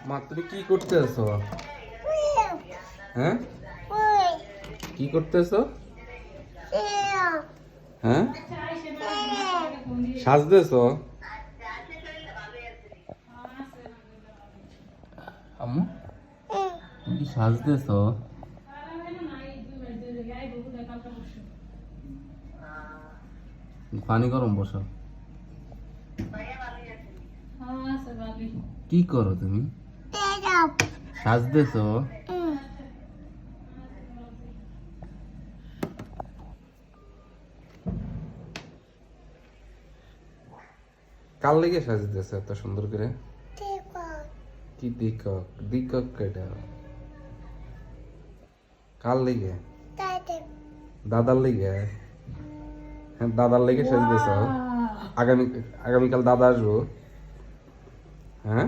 মা তুমি কি করতেছো? হ্যাঁ কি করতেছো? হ্যাঁ সাজতেছো? আম্মু তুমি কি সাজতেছো? পানি গরম বসো। কি করো তুমি? সাজতেছো? কার লেগে সাজতেছো এত সুন্দর করে? কি দীপক? দীপক কেটা? কার লেগে? দাদার লেগে? হ্যাঁ দাদার লেগে সাজতেছো? আগামীকাল দাদা আসবো। হ্যাঁ